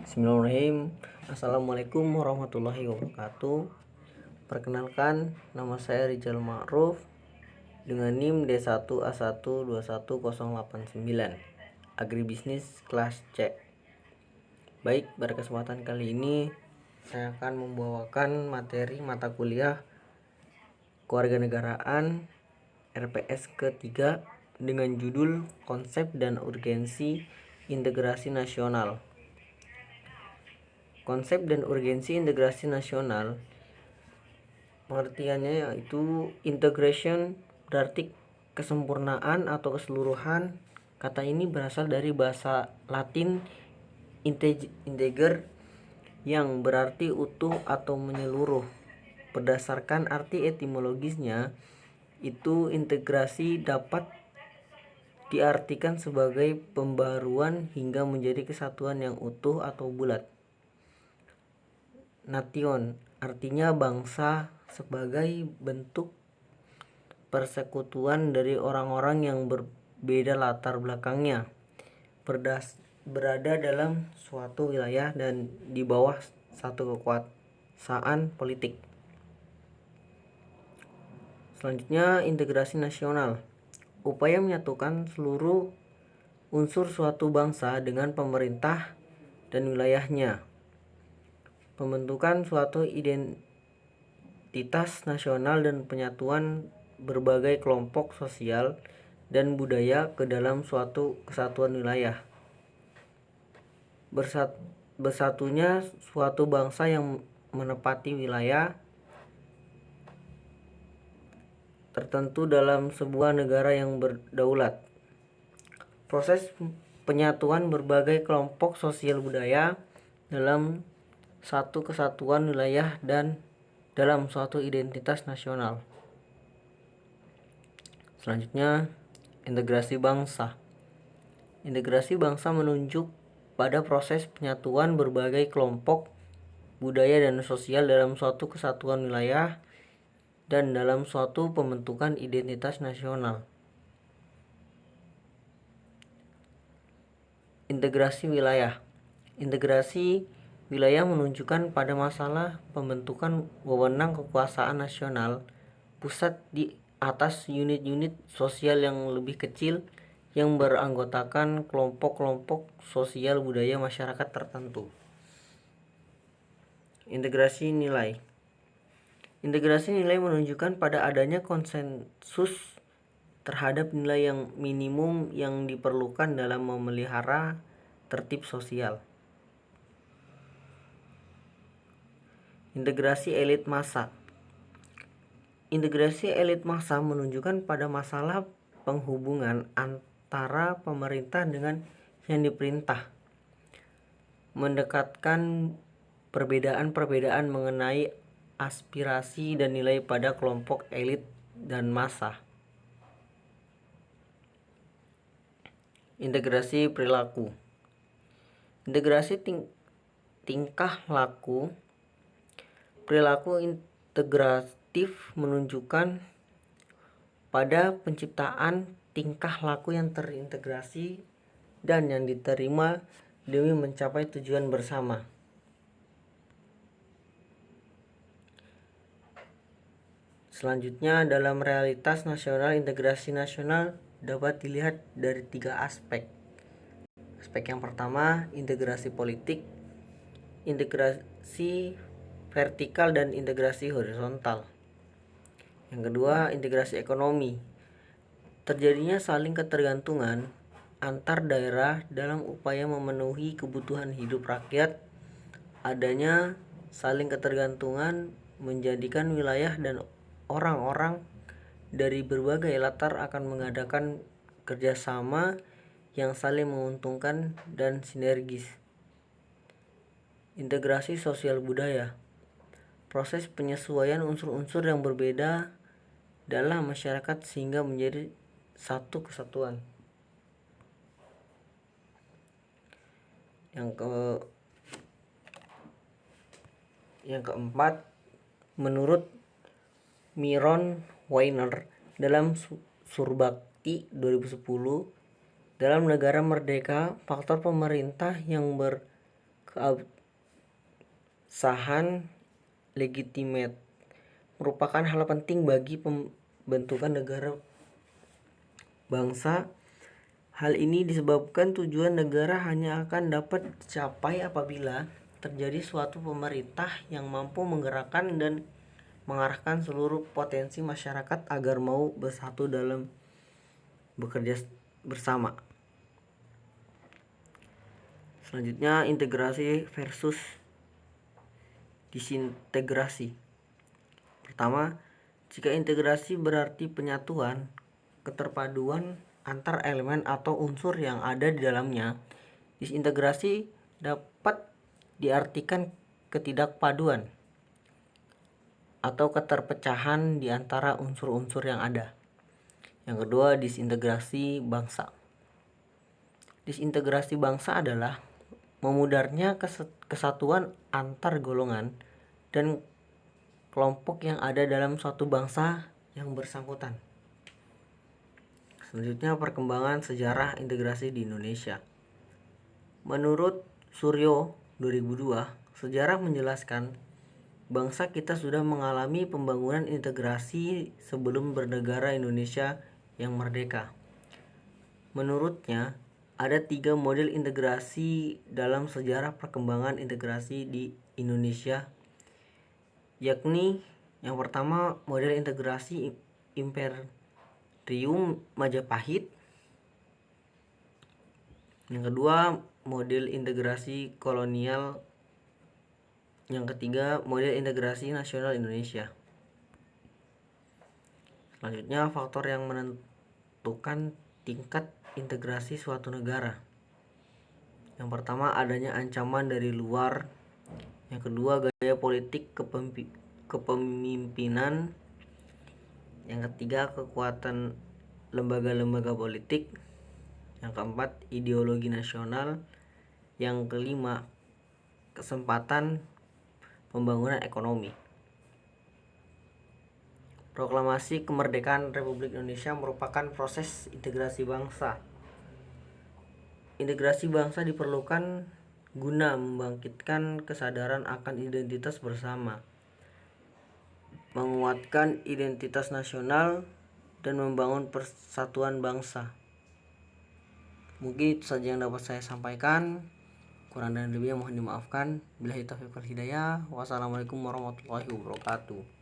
Bismillahirrahmanirrahim. Assalamualaikum warahmatullahi wabarakatuh. Perkenalkan, nama saya Rizal Ma'ruf dengan NIM D1A1210089, Agribisnis kelas C. Baik, pada kesempatan kali ini saya akan membawakan materi mata kuliah Kewarganegaraan RPS ketiga dengan judul Konsep dan Urgensi Integrasi Nasional. Konsep dan urgensi integrasi nasional, pengertiannya yaitu integration berarti kesempurnaan atau keseluruhan. Kata ini berasal dari bahasa Latin integer yang berarti utuh atau menyeluruh. Berdasarkan arti etimologisnya, itu integrasi dapat diartikan sebagai pembaruan hingga menjadi kesatuan yang utuh atau bulat. Nation artinya bangsa sebagai bentuk persekutuan dari orang-orang yang berbeda latar belakangnya, berada dalam suatu wilayah dan di bawah satu kekuasaan politik. Selanjutnya, integrasi nasional, upaya menyatukan seluruh unsur suatu bangsa dengan pemerintah dan wilayahnya. Pembentukan suatu identitas nasional dan penyatuan berbagai kelompok sosial dan budaya ke dalam suatu kesatuan wilayah. Bersatunya suatu bangsa yang menepati wilayah tertentu dalam sebuah negara yang berdaulat. Proses penyatuan berbagai kelompok sosial budaya dalam satu kesatuan wilayah dan dalam suatu identitas nasional. Selanjutnya, integrasi bangsa. Integrasi bangsa menunjuk pada proses penyatuan berbagai kelompok budaya dan sosial dalam suatu kesatuan wilayah dan dalam suatu pembentukan identitas nasional. Integrasi wilayah. Integrasi wilayah menunjukkan pada masalah pembentukan wewenang kekuasaan nasional pusat di atas unit-unit sosial yang lebih kecil yang beranggotakan kelompok-kelompok sosial budaya masyarakat tertentu. Integrasi nilai. Integrasi nilai menunjukkan pada adanya konsensus terhadap nilai yang minimum yang diperlukan dalam memelihara tertib sosial. Integrasi elit massa. Integrasi elit massa menunjukkan pada masalah penghubungan antara pemerintah dengan yang diperintah, mendekatkan perbedaan-perbedaan mengenai aspirasi dan nilai pada kelompok elit dan massa. Integrasi perilaku. Integrasi tingkah laku. Perilaku integratif menunjukkan pada penciptaan tingkah laku yang terintegrasi dan yang diterima demi mencapai tujuan bersama. Selanjutnya, dalam realitas nasional, integrasi nasional dapat dilihat dari 3 aspek. Aspek yang pertama, integrasi politik, integrasi vertikal dan integrasi horizontal. Yang kedua, integrasi ekonomi. Terjadinya saling ketergantungan antar daerah dalam upaya memenuhi kebutuhan hidup rakyat. Adanya saling ketergantungan menjadikan wilayah dan orang-orang dari berbagai latar akan mengadakan kerjasama yang saling menguntungkan dan sinergis. Integrasi sosial budaya. Proses penyesuaian unsur-unsur yang berbeda dalam masyarakat sehingga menjadi satu kesatuan. Yang keempat, menurut Myron Weiner dalam Surbakti 2010, dalam negara merdeka, faktor pemerintah yang keabsahan legitimate merupakan hal penting bagi pembentukan negara bangsa. Hal ini disebabkan tujuan negara hanya akan dapat dicapai apabila terjadi suatu pemerintah yang mampu menggerakkan dan mengarahkan seluruh potensi masyarakat agar mau bersatu dalam bekerja bersama. Selanjutnya, integrasi versus disintegrasi. Pertama, jika integrasi berarti penyatuan, keterpaduan antar elemen atau unsur yang ada di dalamnya. Disintegrasi dapat diartikan ketidakpaduan atau keterpecahan di antara unsur-unsur yang ada. Yang kedua, disintegrasi bangsa. Disintegrasi bangsa adalah memudarnya kesatuan antar golongan dan kelompok yang ada dalam suatu bangsa yang bersangkutan. Selanjutnya, perkembangan sejarah integrasi di Indonesia. Menurut Suryo 2002, sejarah menjelaskan bangsa kita sudah mengalami pembangunan integrasi sebelum bernegara Indonesia yang merdeka. Menurutnya, ada 3 model integrasi dalam sejarah perkembangan integrasi di Indonesia, yakni yang pertama model integrasi Imperium Majapahit, yang kedua model integrasi kolonial, yang ketiga model integrasi nasional Indonesia. Selanjutnya, faktor yang menentukan tingkat integrasi suatu negara. Yang pertama, adanya ancaman dari luar. Yang kedua, gaya politik kepemimpinan. Yang ketiga, kekuatan lembaga-lembaga politik. Yang keempat, ideologi nasional. Yang kelima, kesempatan pembangunan ekonomi. Proklamasi Kemerdekaan Republik Indonesia merupakan proses integrasi bangsa. Integrasi bangsa diperlukan guna membangkitkan kesadaran akan identitas bersama, menguatkan identitas nasional, dan membangun persatuan bangsa. Mungkin itu saja yang dapat saya sampaikan. Kurang dan lebihnya mohon dimaafkan. Billahi taufiq wal hidayah. Wassalamualaikum warahmatullahi wabarakatuh.